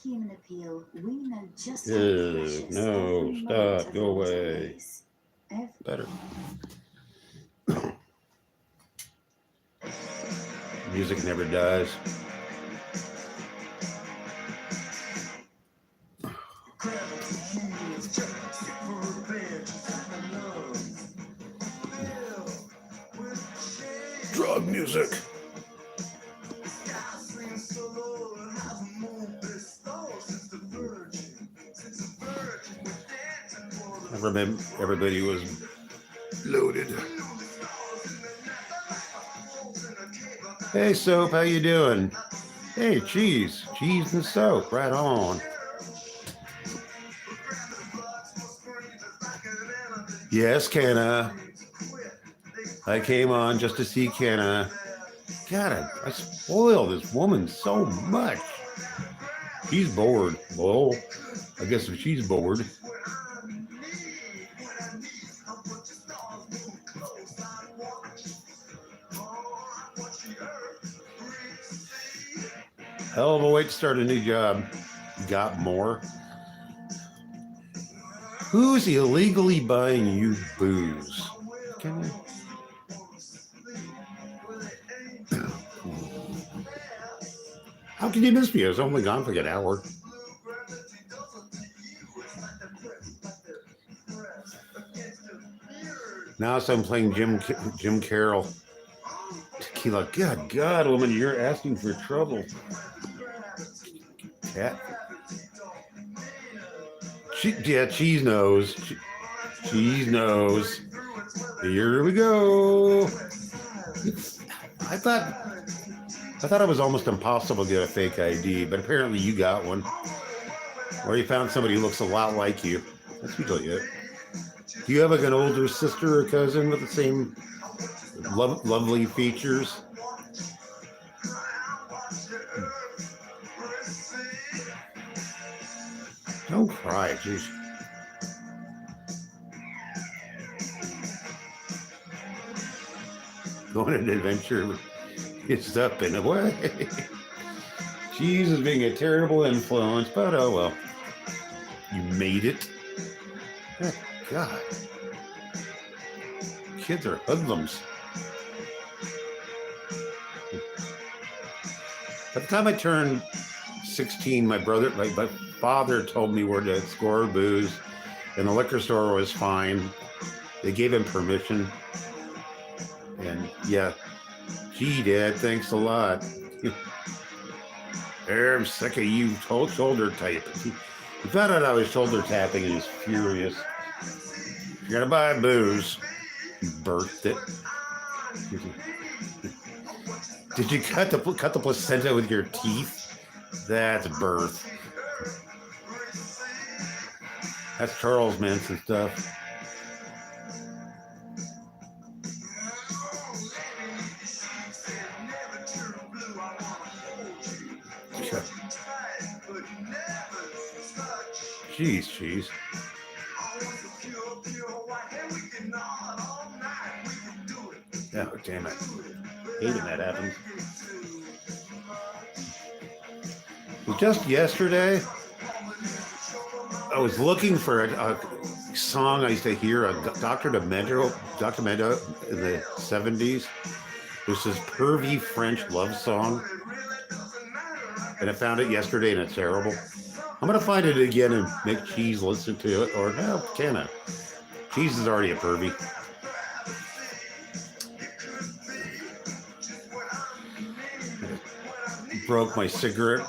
human appeal, we know just how precious No, every moment stop, of go longevity away. is. Better. Music never dies. Drug music. I remember everybody was loaded. Hey, Soap, how you doing? Hey, cheese and soap, right on. Yes, Kenna. I came on just to see Kenna. God, I spoil this woman so much. She's bored. Well, I guess if she's bored. Hell of a way to start a new job. Got more? Who's illegally buying you booze? How can you miss me? I was only gone for like an hour. Now so I'm playing Jim Carroll. Tequila. God, woman, you're asking for trouble. Cat. Cheese knows. Cheese knows. Here we go. I thought it was almost impossible to get a fake ID, but apparently you got one. Or you found somebody who looks a lot like you. That's usually it. Do you have like an older sister or cousin with the same lovely features? Don't cry, jeez. Going on an adventure it's up in a way. Jesus being a terrible influence, but oh well. You made it. Oh, God. Kids are hoodlums. By the time I turned 16, my father told me where to score booze, and the liquor store was fine. They gave him permission. And yeah, gee, Dad, thanks a lot. I'm sick of you shoulder tapping. He found out I was shoulder tapping and he's furious. You're gonna buy booze. You birthed it. Did you cut the placenta with your teeth? That's birth. That's Charles Manson stuff. Jeez. Oh, damn it. Hating that happens. Just yesterday, I was looking for a song I used to hear, a Dr. Demento in the 70s. It was this pervy French love song. And I found it yesterday and it's terrible. I'm going to find it again and make Cheese listen to it. Or no, can I? Cheese is already a pervy. Broke my cigarette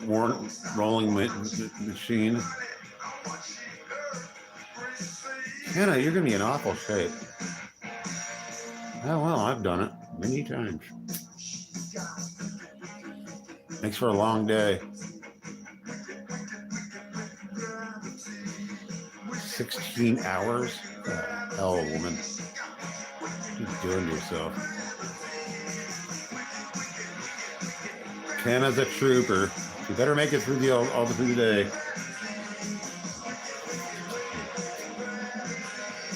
rolling machine. Hannah, you're going to be in awful shape. Oh, well, I've done it many times. Makes for a long day. 16 hours? Hell, woman. What are you doing to yourself? Hannah's a trooper. You better make it through all through the day.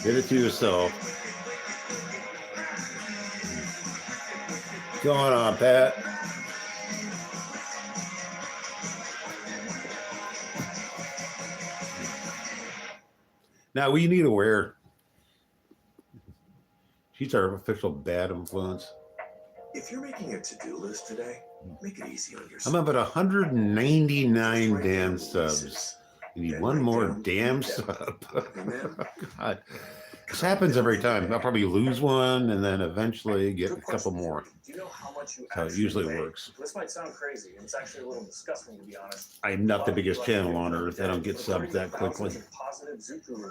Get it to yourself. What's going on, Pat? Now we need to wear. She's our official bad influence. If you're making a to-do list today, make it easy on I'm yourself. up at 199 damn subs. You need one more damn sub. God. This happens every time. I'll probably lose one and then eventually get a couple more. Do you know how much you That's how it usually works. This might sound crazy, and it's actually a little disgusting to be honest. I'm not the biggest channel on earth. I don't get subs that quickly.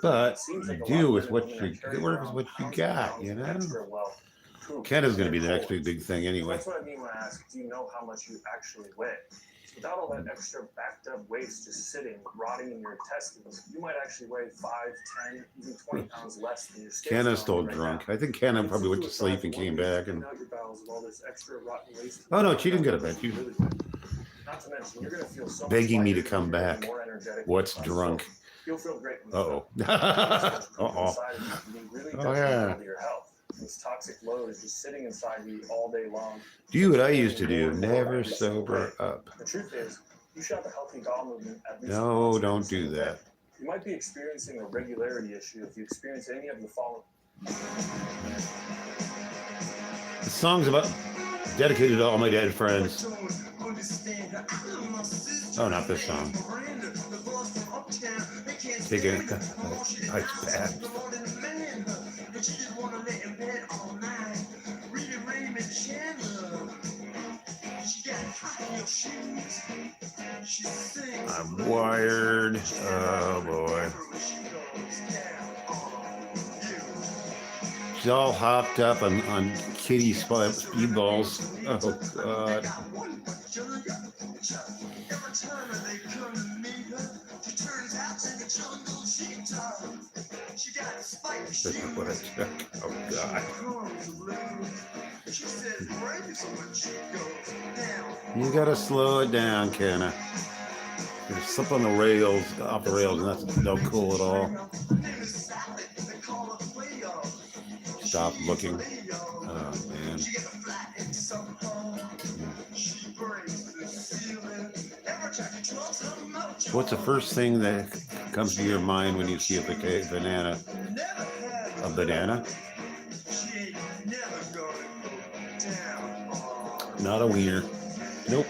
But you do with what you work with what you got, you know? Canada's going to be the next big thing anyway. That's what I mean when I ask, do you know how much you actually weigh? Without all that extra backed up waste just sitting, rotting in your intestines, you might actually weigh 5, 10, even 20 pounds less than your scale. Kenna's still drunk. I think Kenna probably went to sleep and came back. And oh no, she didn't get a bed. She begging me to come back. What's drunk? You'll feel great. Uh-oh. Uh-oh. Oh yeah. This toxic load is just sitting inside you all day long. Do what I used to do. Never sober up. The truth is, you should have a healthy bowel movement at least. No, don't do that. You might be experiencing a regularity issue if you experience any of the following. The song's about dedicated to all my dead friends. Oh, not this song. Take it. It's bad. I'm wired. Oh boy. She's all hopped up on kitty speedballs. Oh god. What a check. Oh god. You gotta slow it down, Kenna. You slip on the rails, off the rails, and that's no cool at all. Stop looking. Oh man. What's the first thing that comes to your mind when you see a banana? A banana? Not a wiener. Nope.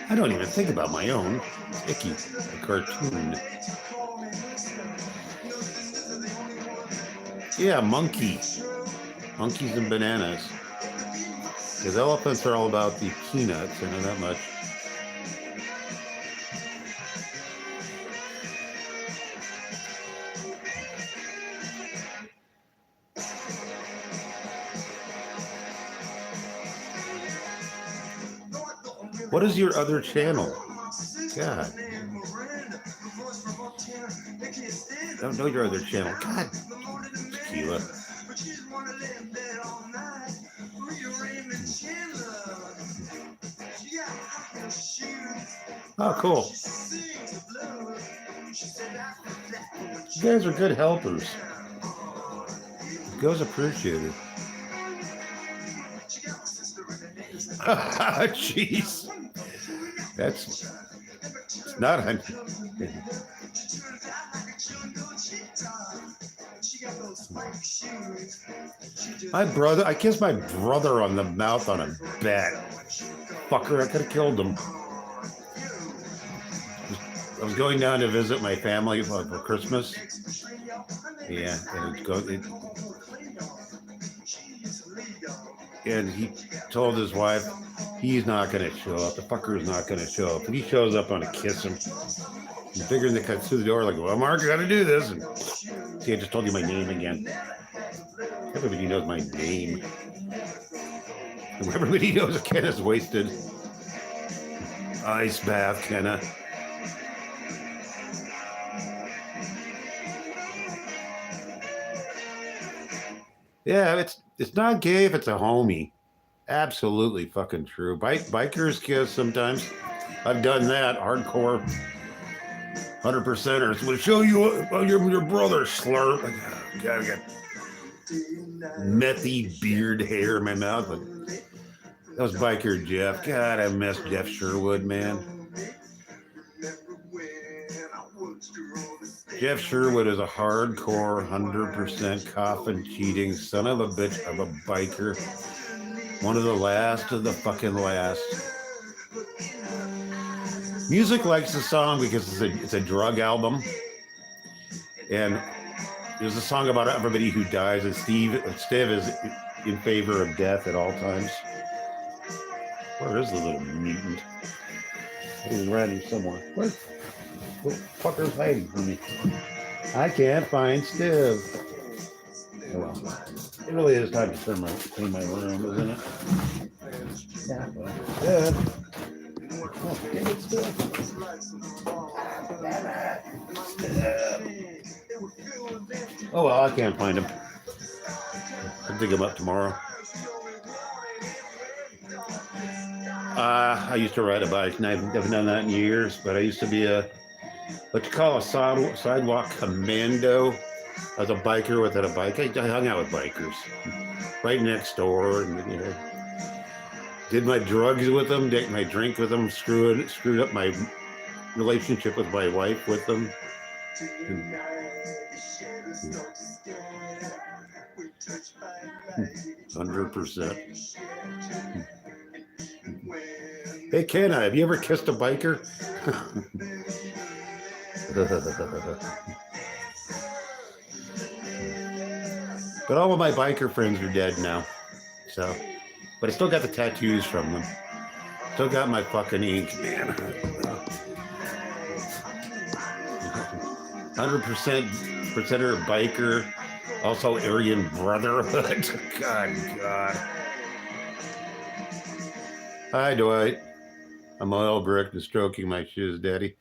I don't even think about my own. It's icky. A cartoon. Yeah, monkey. Monkeys and bananas. Because elephants are all about the peanuts, I know that much. What is your other channel? God. I don't know your other channel. God. Tequila. Oh, cool. You guys are good helpers. You guys appreciate it. Jeez. That's not a... My brother, I kissed my brother on the mouth on a bet. Fucker, I could have killed him. I was going down to visit my family for Christmas. Yeah, and he told his wife he's not going to show up. The fucker's not going to show up. And he shows up, I'm going to kiss him. He's bigger than the cut through the door, like, well, Mark, I got to do this. And see, I just told you my name again. Everybody knows my name. And everybody knows Kenna's wasted. Ice bath, Kenna. Yeah, it's not gay if it's a homie. Absolutely fucking true. Bikers kiss sometimes. I've done that. Hardcore. 100%ers. We'll show you your brother, slurp. God, I got methy beard hair in my mouth. But that was Biker Jeff. God, I miss Jeff Sherwood, man. Jeff Sherwood is a hardcore, 100% coffin cheating son of a bitch of a biker. One of the last of the fucking last. Music likes the song because it's a drug album. And there's a song about everybody who dies, and Steve is in favor of death at all times. Where is the little mutant? He's running somewhere. Where? Little fucker's hiding from me. I can't find Steve. Oh, well. It really is time to clean my room, isn't it? Yeah. Good. Oh, damn it, Steve. Oh well, I can't find him. I'll dig him up tomorrow. I used to ride a bike, and I haven't done that in years, but I used to be what you call a sidewalk commando. I was a biker without a bike. I hung out with bikers right next door, and did my drugs with them, did my drink with them, screwed up my relationship with my wife with them. 100%. Hey, Kenna, have you ever kissed a biker? But all of my biker friends are dead now. So, but I still got the tattoos from them. Still got my fucking ink, man. 100% biker. Also Aryan Brotherhood. God. Hi, Dwight. I'm oil brick and stroking my shiz, Daddy.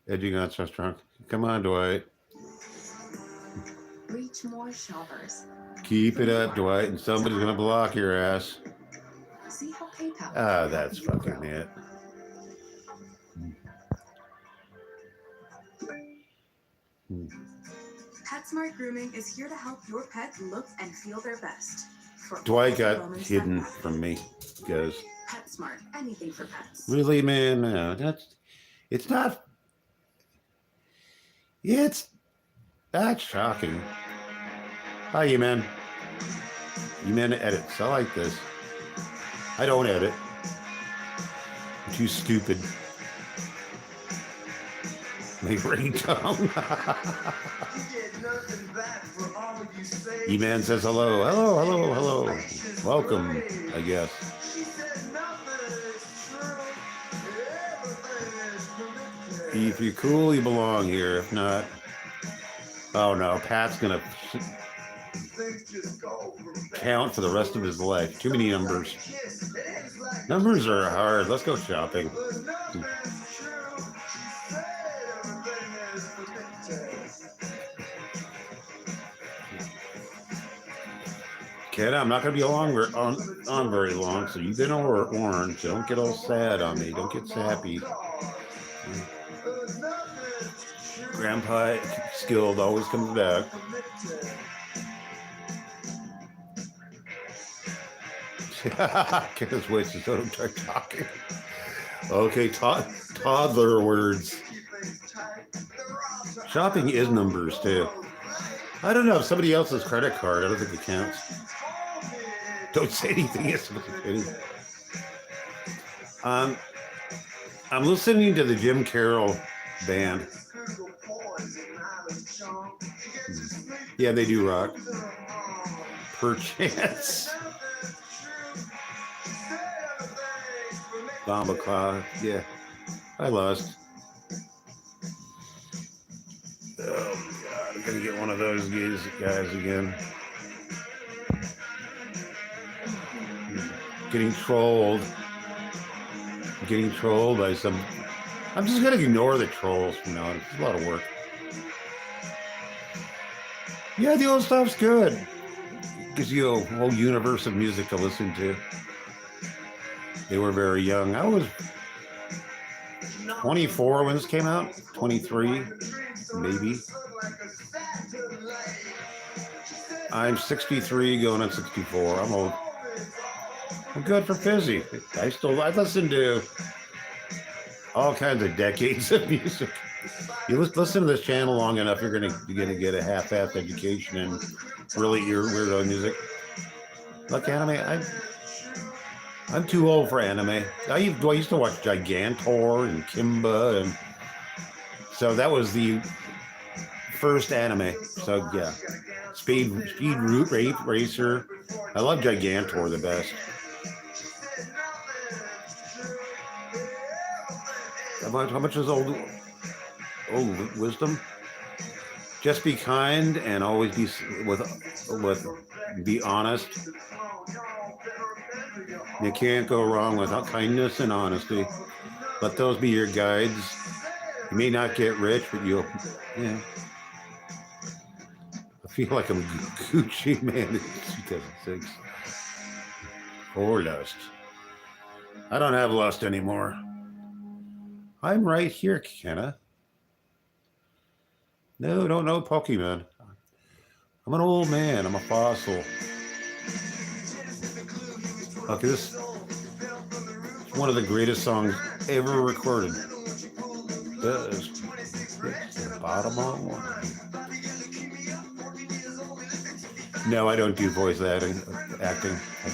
Edging on so strong. Come on, Dwight. Reach more shoppers. Keep it up, Dwight, and somebody's gonna block your ass. See how PayPal. Ah, that's fucking it. PetSmart Grooming is here to help your pet look and feel their best. Dwight got hidden from me. He goes, PetSmart, anything for pets. really, man? No, it's not shocking. Hi, you man edits. I like this. I don't edit. I'm too stupid. My ringtone. E-Man says hello. Hello. Welcome, I guess. If you're cool, you belong here. If not, oh no, Pat's gonna count for the rest of his life. Too many numbers. Numbers are hard. Let's go shopping. Kid, I'm not going to be on very long, so you've been warned. So don't get all sad on me. Don't get sappy. Grandpa Skilled always comes back. Kid's waits so don't start talking. Okay, toddler words. Shopping is numbers, too. I don't know. If somebody else's credit card, I don't think it counts. Don't say anything. I'm listening to the Jim Carroll band. Yeah, they do rock. Perchance. Bomba Cloud. Yeah, I lost. Oh God, I'm gonna get one of those guys again. Getting trolled by some. I'm just gonna ignore the trolls from now on. It's a lot of work. Yeah, the old stuff's good. Gives you a whole universe of music to listen to. They were very young. I was 24 when this came out. 23, maybe. I'm 63, going on 64. I'm old. I'm good for Fizzy. I listen to all kinds of decades of music. You listen to this channel long enough, you're gonna get a half-assed education in really weirdo music. Like anime, I'm too old for anime. I used to watch Gigantor and Kimba, and so that was the first anime. So yeah, Speed Root Racer. I love Gigantor the best. How much is old wisdom? Just be kind and always be honest. You can't go wrong with kindness and honesty. Let those be your guides. You may not get rich, but you'll. Yeah. I feel like I'm Gucci man in 2006. Or lust. I don't have lust anymore. I'm right here, Kenna. No, don't know Pokemon. I'm an old man. I'm a fossil. Okay, this is one of the greatest songs ever recorded. It's the bottom on one. No, I don't do voice acting. I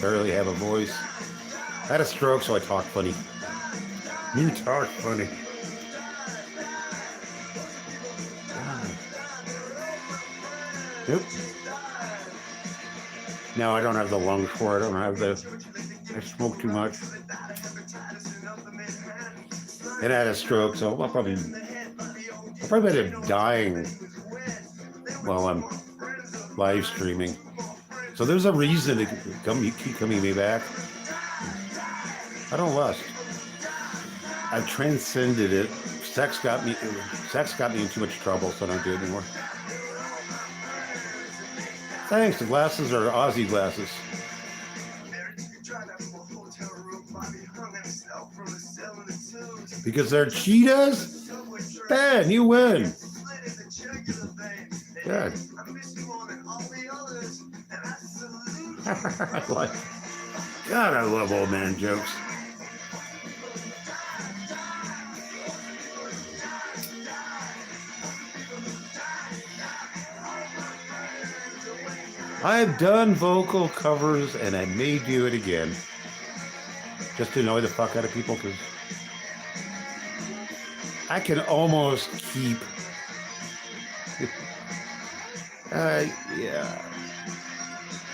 barely have a voice. I had a stroke, so I talk funny. You talk funny. Yep. No, I don't have the lungs for it. I smoke too much. And I had a stroke, so I'll probably end up dying while I'm live streaming. So there's a reason to keep coming me back. I don't lust. I've transcended it. Sex got me in too much trouble, so I don't do it anymore. Thanks, the glasses are Aussie glasses. Because they're cheetahs? Ben, you win. Good. God, I love old man jokes. I've done vocal covers and I may do it again. Just to annoy the fuck out of people, because I can almost keep. Yeah.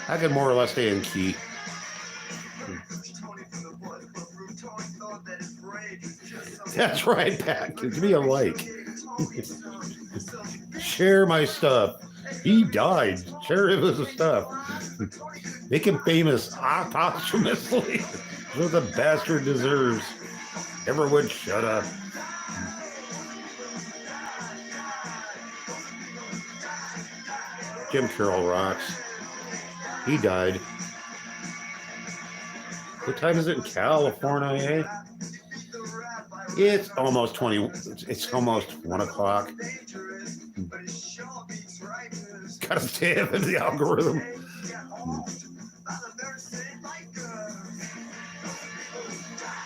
I can more or less stay in key. That's right, Pat. Give me a like. Share my stuff. He died. Share his stuff. Make him famous posthumously. That's what the bastard deserves. Everyone shut up. Jim Carroll rocks. He died. What time is it in California? It's almost 20. It's almost 1 o'clock. Gotta stay up in the algorithm.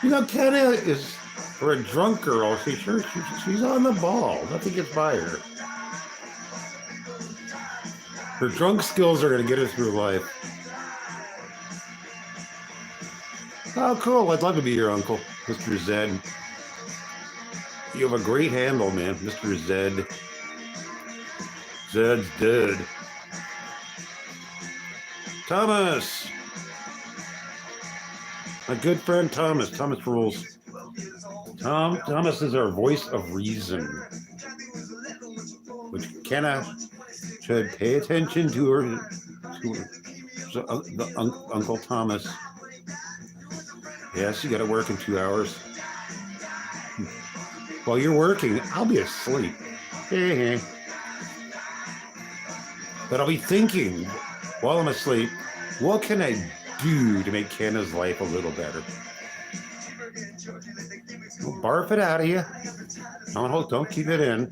You know, Kenna is, for a drunk girl, she's on the ball. Nothing gets by her. Her drunk skills are going to get her through life. Oh, cool. I'd love to be your uncle, Mr. Zed. You have a great handle, man, Mr. Zed. Zed's dead. Thomas! My good friend Thomas. Thomas rules. Thomas is our voice of reason. Which Kenna should pay attention to her. Uncle Thomas. Yes, you got to work in 2 hours. While you're working, I'll be asleep. But I'll be thinking while I'm asleep, what can I do to make Kenna's life a little better? Don't barf it out of you. Don't keep it in.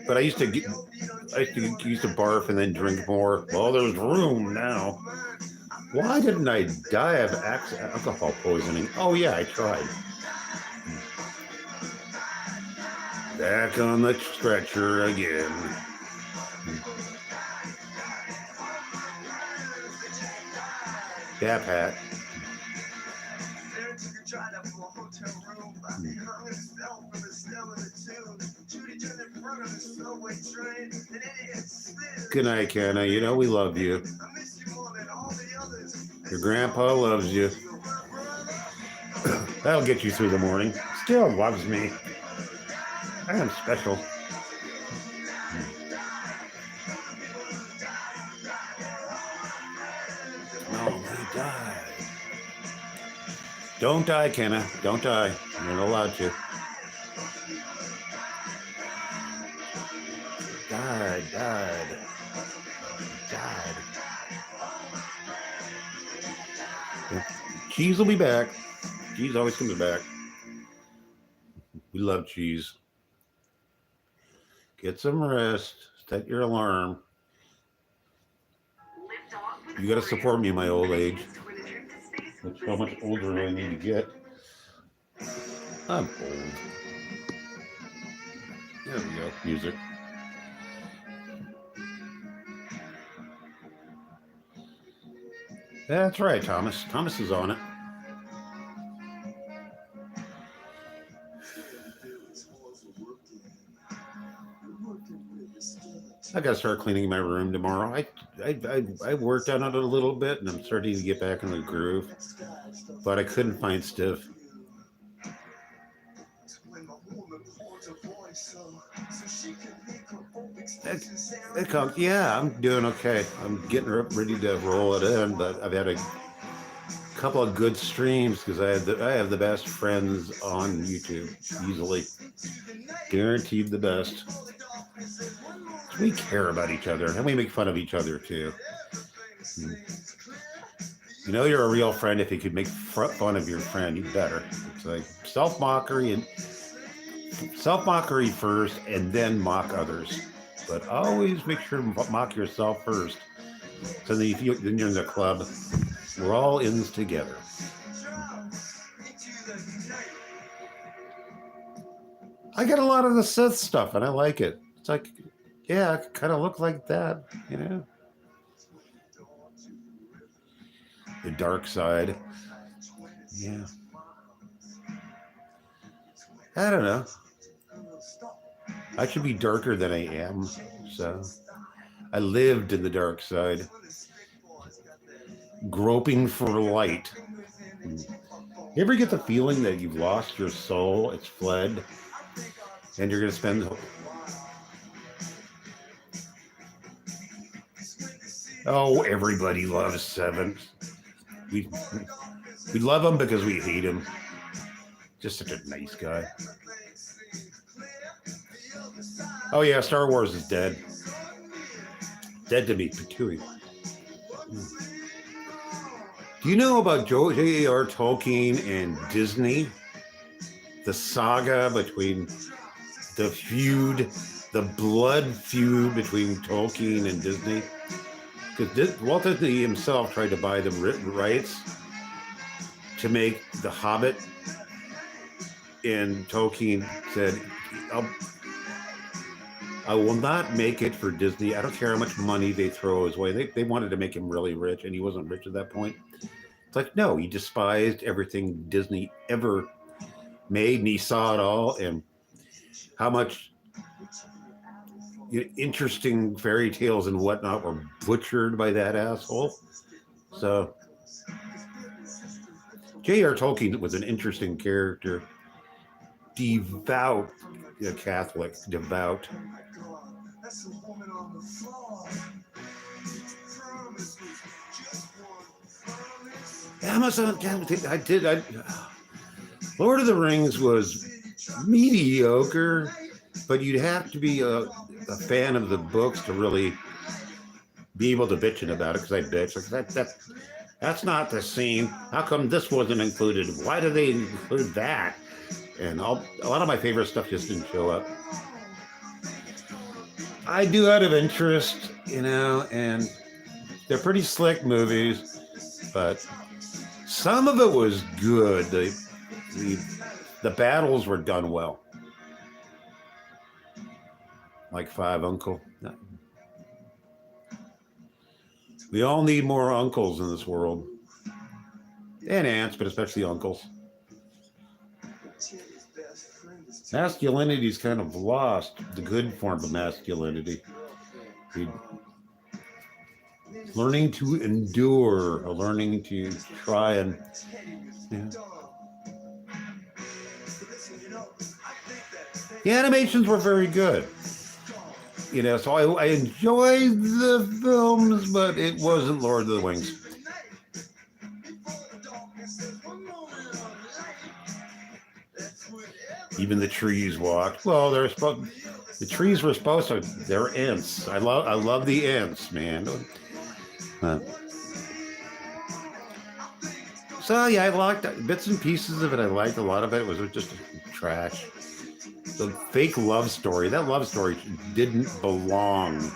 But I used to barf and then drink more. Well, there's room now. Why didn't I die of alcohol poisoning? Oh yeah, I tried. Back on the stretcher again. Yeah, Pat. Good night, Kenna. You know we love you. Your grandpa loves you. That'll get you through the morning. Still loves me. I am special. No, he died. Don't die, Kenna. Don't die. You're not allowed to. Died. Cheese will be back. Cheese always comes back. We love cheese. Get some rest. Set your alarm. You got to support me in my old age. That's how much older I need to get. I'm old. There we go. Music. That's right, Thomas. Thomas is on it. I gotta start cleaning my room tomorrow. I worked on it a little bit, and I'm starting to get back in the groove, but I couldn't find stuff. Yeah, I'm doing okay. I'm getting ready to roll it in, but I've had a couple of good streams because I have the best friends on YouTube, easily guaranteed the best. We care about each other, and we make fun of each other too. You know you're a real friend if you could make fun of your friend. You better. It's like self-mockery first, and then mock others. But always make sure to mock yourself first. So then you're in the club. We're all ins together. I get a lot of the Sith stuff, and I like it. It's like, yeah, I kind of look like that, you know? The dark side. Yeah. I don't know. I should be darker than I am, so I lived in the dark side, groping for light. You ever get the feeling that you've lost your soul, it's fled, and you're going to spend... Oh, everybody loves Seven. We love him because we hate him. Just such a nice guy. Oh yeah, Star Wars is dead. Dead to me, Patooey. Do you know about J.R. Tolkien and Disney? The saga between the blood feud between Tolkien and Disney? Because Walt Disney himself tried to buy the rights to make The Hobbit, and Tolkien said, I will not make it for Disney. I don't care how much money they throw his way. They wanted to make him really rich, and he wasn't rich at that point. It's like, no, he despised everything Disney ever made, and he saw it all, and how much interesting fairy tales and whatnot were butchered by that asshole. So J.R. Tolkien was an interesting character. Devout Catholic, devout. Amazon, Lord of the Rings was mediocre, but you'd have to be a fan of the books to really be able to bitching about it, because I bitch. Like that's not the scene. How come this wasn't included? Why do they include that? And a lot of my favorite stuff just didn't show up. I do out of interest, and they're pretty slick movies, but some of it was good. The battles were done well. like five uncle. We all need more uncles in this world. And aunts, but especially uncles. Masculinity's kind of lost the good form of masculinity. Learning to endure, or learning to try and the animations were very good. So I enjoyed the films, but it wasn't Lord of the Rings. Even the trees walked. Well, the trees were supposed to. They're ants. I love the ants, man. So yeah, I liked bits and pieces of it. I liked a lot of it. It was just trash. The fake love story. That love story didn't belong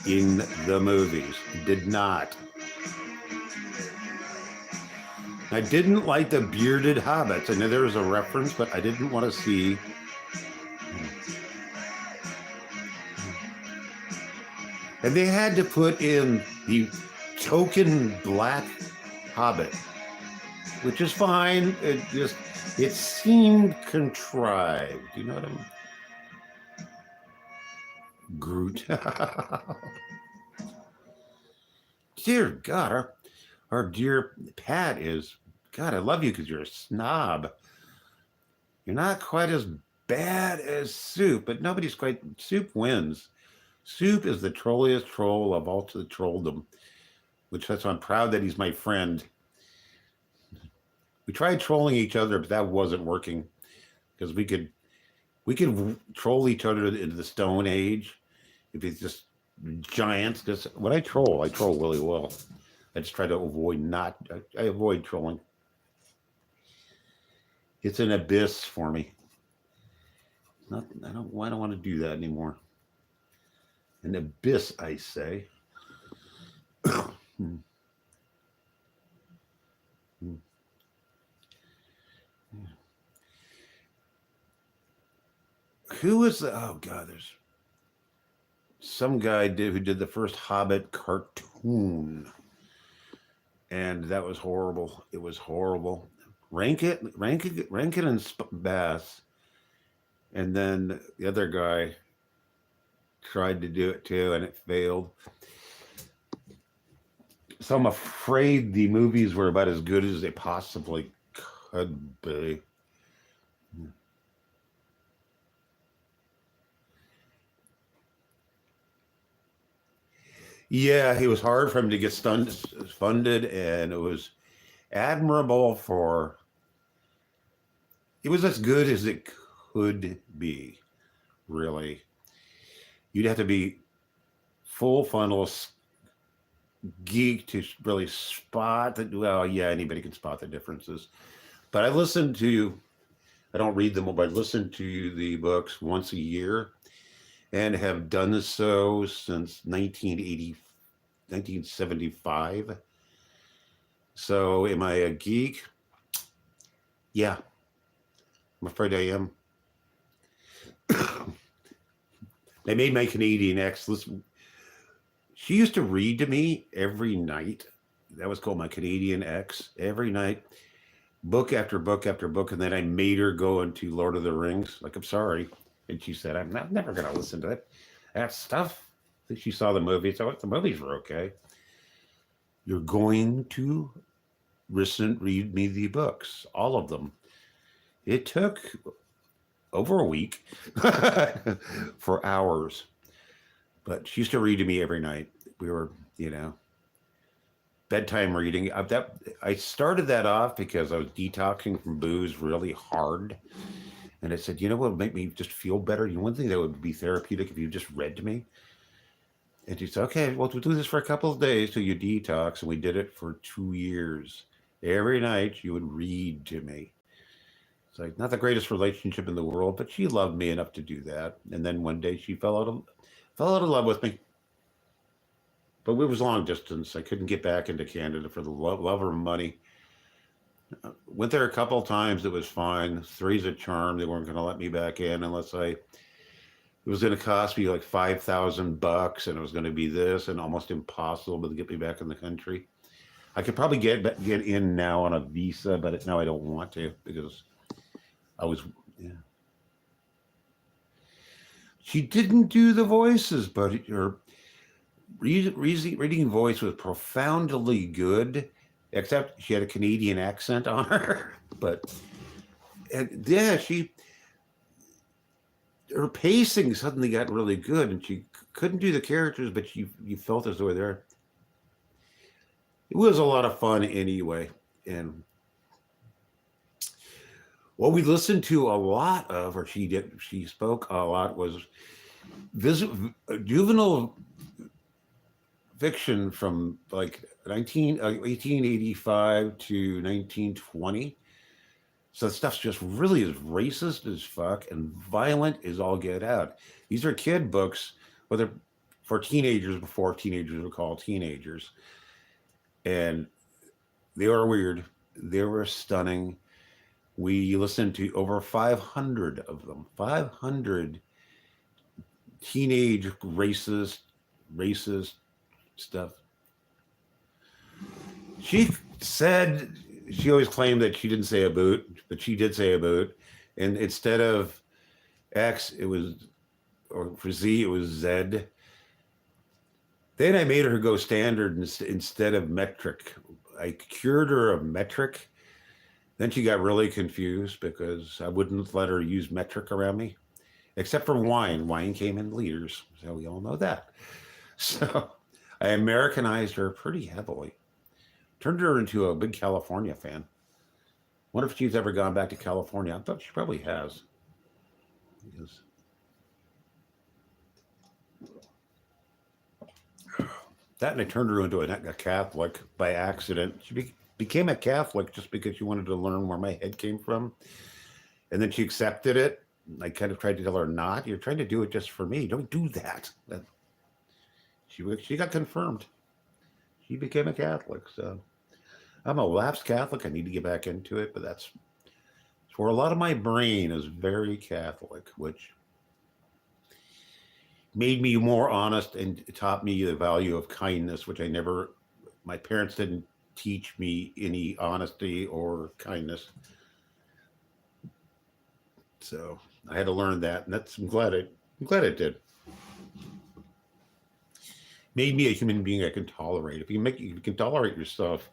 in the movies. Did not. I didn't like the bearded hobbits. I know there was a reference, but I didn't want to see. And they had to put in the token black hobbit, which is fine. It seemed contrived. You know what I mean? Groot. Dear God, our dear Pat is, God, I love you because you're a snob. You're not quite as bad as Soup, but nobody's quite. Soup wins. Soup is the trolliest troll of all to the trolldom, which that's why I'm proud that he's my friend. We tried trolling each other, but that wasn't working because we could troll each other into the Stone Age. If it's just giants, because when I troll really well. I just try to I avoid trolling. It's an abyss for me. I don't want to do that anymore. An abyss, I say. Who was oh God, there's some guy who did the first Hobbit cartoon. And that was horrible. It was horrible. Rankin and Bass. And then the other guy tried to do it too, and it failed. So I'm afraid the movies were about as good as they possibly could be. Yeah, it was hard for him to get funded, and it was admirable for. It was as good as it could be, really. You'd have to be full funnel geek to really spot that. Well, yeah, anybody can spot the differences. But I don't read them, but I listen to the books once a year and have done so since 1975. So am I a geek? Yeah, I'm afraid I am. I made my Canadian ex listen. She used to read to me every night. That was called my Canadian ex. Every night, book after book after book. And then I made her go into Lord of the Rings. Like, I'm sorry. And she said, I'm never going to listen to that stuff. She saw the movie. So the movies were okay. You're going to read me the books, all of them. It took over a week for hours. But she used to read to me every night. We were, bedtime reading. I started that off because I was detoxing from booze really hard. And I said, what would make me just feel better? One thing that would be therapeutic if you just read to me. And she said, okay, well, we'll do this for a couple of days till you detox. And we did it for 2 years. Every night she would read to me. It's like not the greatest relationship in the world, but she loved me enough to do that. And then one day she fell out of love with me. But it was long distance. I couldn't get back into Canada for the love or money. Went there a couple of times. It was fine. Three's a charm. They weren't going to let me back in unless I it was going to cost me like $5,000, and it was going to be this, and almost impossible to get me back in the country. I could probably get in now on a visa, but now I don't want to because I was. Yeah. She didn't do the voices, but her reading voice was profoundly good, except she had a Canadian accent on her. But yeah, her pacing suddenly got really good, and she couldn't do the characters, but you felt as though they're. It was a lot of fun anyway, and what we listened to a lot of, or she spoke a lot, was juvenile fiction from like 1885 to 1920. So the stuff's just really as racist as fuck and violent as all get out. These are kid books, whether for teenagers before teenagers were called teenagers. And they were weird. They were stunning. We listened to over 500 of them. 500 teenage racist stuff. She said she always claimed that she didn't say a boot, but she did say a boot. And instead of X, it was, or for Z, it was Z. Then I made her go standard instead of metric. I cured her of metric. Then she got really confused because I wouldn't let her use metric around me, except for wine. Wine came in liters, so we all know that. So I Americanized her pretty heavily. Turned her into a big California fan. Wonder if she's ever gone back to California. I thought she probably has. Because that, and I turned her into a Catholic by accident. She became a Catholic just because she wanted to learn where my head came from. And then she accepted it. I kind of tried to tell her not. You're trying to do it just for me. Don't do that. She got confirmed. She became a Catholic. So I'm a lapsed Catholic. I need to get back into it, but that's where a lot of my brain is very Catholic, which made me more honest and taught me the value of kindness, which my parents didn't teach me any honesty or kindness. So I had to learn that, and I'm glad it did. Made me a human being I can tolerate. If you can tolerate yourself,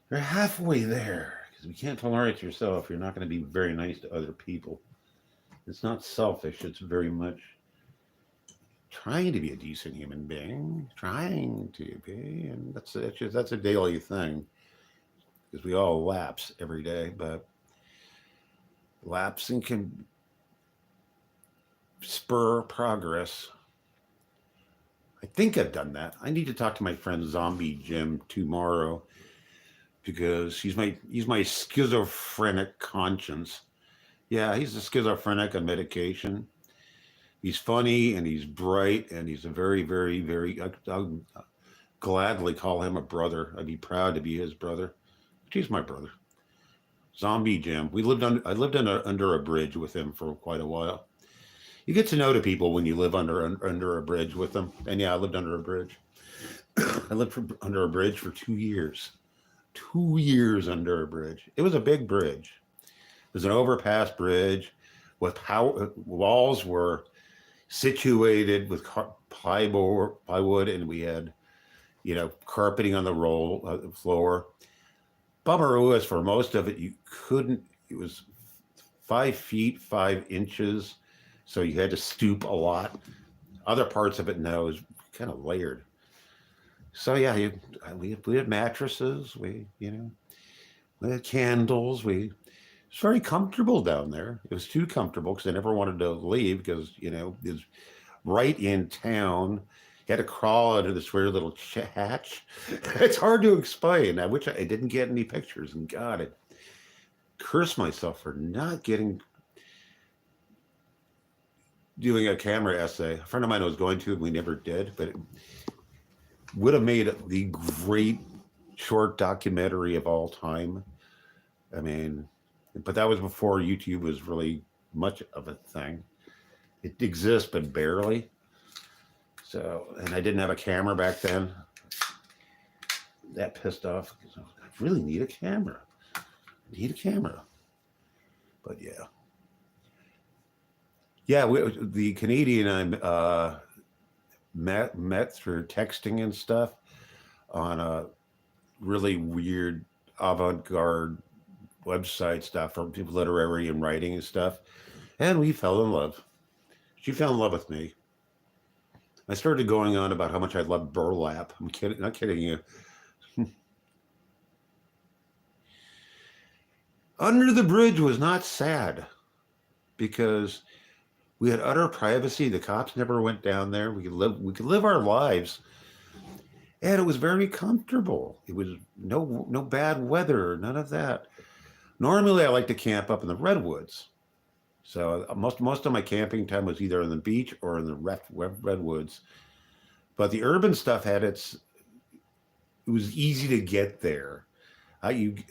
you're halfway there. Because if you can't tolerate yourself, you're not going to be very nice to other people. It's not selfish. It's very much trying to be a decent human being, trying to be, and that's a daily thing. Because we all lapse every day, but lapsing can spur progress. I think I've done that. I need to talk to my friend Zombie Jim tomorrow because he's my schizophrenic conscience. Yeah, he's a schizophrenic on medication. He's funny and he's bright and he's a very, very, very. I'll gladly call him a brother. I'd be proud to be his brother. He's my brother. Zombie Jim. I lived under a bridge with him for quite a while. You get to know the people when you live under a bridge with them. And yeah, I lived under a bridge. I lived under a bridge for 2 years. 2 years under a bridge. It was a big bridge. It was an overpass bridge with power. Walls were situated with plywood, and we had, carpeting on the floor. Bummer was for most of it, you couldn't. It was 5 feet 5 inches. So you had to stoop a lot. Other parts of it, no, it was kind of layered. So yeah, we had mattresses. We had candles. It's very comfortable down there. It was too comfortable because I never wanted to leave because it was right in town. You had to crawl into this weird little hatch. It's hard to explain. I wish I didn't get any pictures. And God, I curse myself for not doing a camera essay. A friend of mine was going to, and we never did, but it would have made the great short documentary of all time. I mean, but that was before YouTube was really much of a thing. It exists, but barely. So, and I didn't have a camera back then. That pissed off because I really need a camera. I need a camera. But yeah. Yeah, the Canadian I met through texting and stuff on a really weird avant-garde website stuff for people literary and writing and stuff. And we fell in love. She fell in love with me. I started going on about how much I love burlap. I'm kidding, not kidding you. Under the Bridge was not sad because we had utter privacy. The cops never went down there. We could live our lives. And it was very comfortable. It was no bad weather, none of that. Normally I like to camp up in the redwoods. So most of my camping time was either on the beach or in the redwoods. But the urban stuff it was easy to get there. I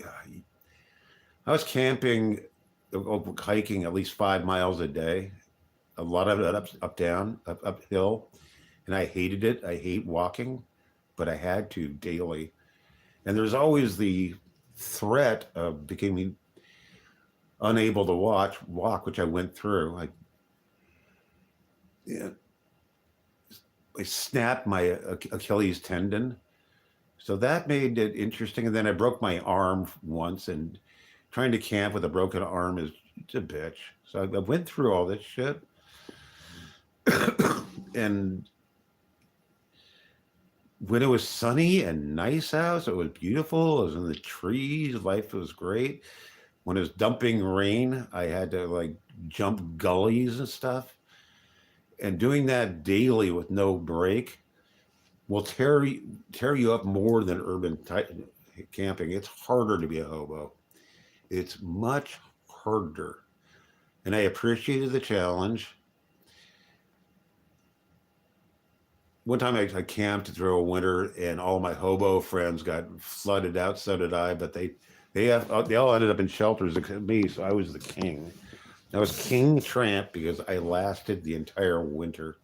was camping, hiking at least 5 miles a day. A lot of it uphill, and I hated it. I hate walking, but I had to daily. And there's always the threat of becoming unable to walk, which I went through. I snapped my Achilles tendon, so that made it interesting. And then I broke my arm once, and trying to camp with a broken arm it's a bitch. So I went through all this shit, and when it was sunny and nice out, it was beautiful. It was in the trees. Life was great. When it was dumping rain, I had to like jump gullies and stuff. And doing that daily with no break will tear you up more than camping. It's harder to be a hobo. It's much harder. And I appreciated the challenge. One time I camped through a winter and all my hobo friends got flooded out, so did I, but they all ended up in shelters except me, so I was the king. I was king tramp because I lasted the entire winter.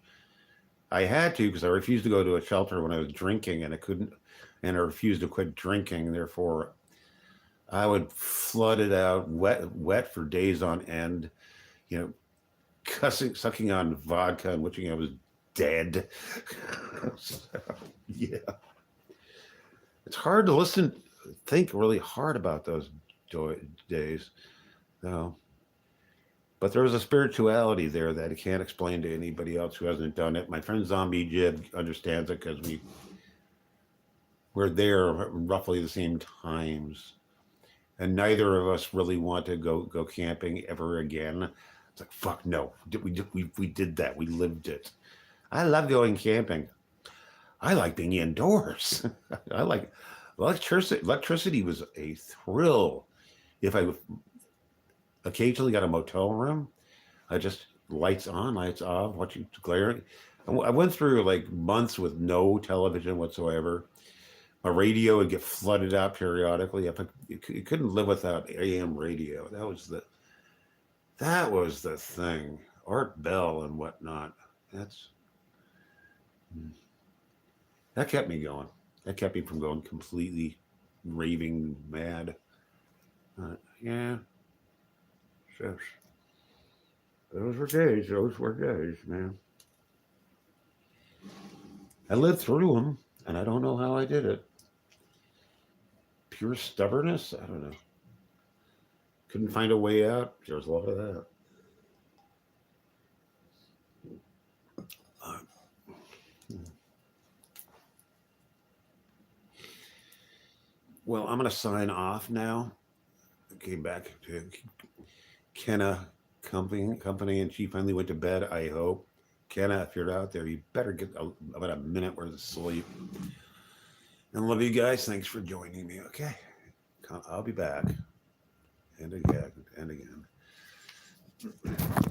I had to because I refused to go to a shelter when I was drinking, and I refused to quit drinking. Therefore, I would flood it out, wet for days on end, sucking on vodka and wishing I was dead. So, yeah. It's hard to think really hard about those days. No. But there was a spirituality there that I can't explain to anybody else who hasn't done it. My friend Zombie Jib understands it because we were there roughly the same times. And neither of us really want to go camping ever again. It's like, fuck no. We did that. We lived it. I love going camping. I like being indoors. I like electricity. Electricity was a thrill. If I occasionally got a motel room, I just lights on, lights off, watching glaring. I went through like months with no television whatsoever. My radio would get flooded out periodically. You couldn't live without AM radio. That was the thing. Art Bell and whatnot. That kept me going. That kept me from going completely raving mad. Yeah. Shush. Those were days, man. I lived through them, and I don't know how I did it. Pure stubbornness? I don't know. Couldn't find a way out. There was a lot of that. Well, I'm going to sign off now. I came back to Kenna company, and she finally went to bed, I hope. Kenna, if you're out there, you better get about a minute worth of sleep. And love you guys. Thanks for joining me. Okay. I'll be back. And again.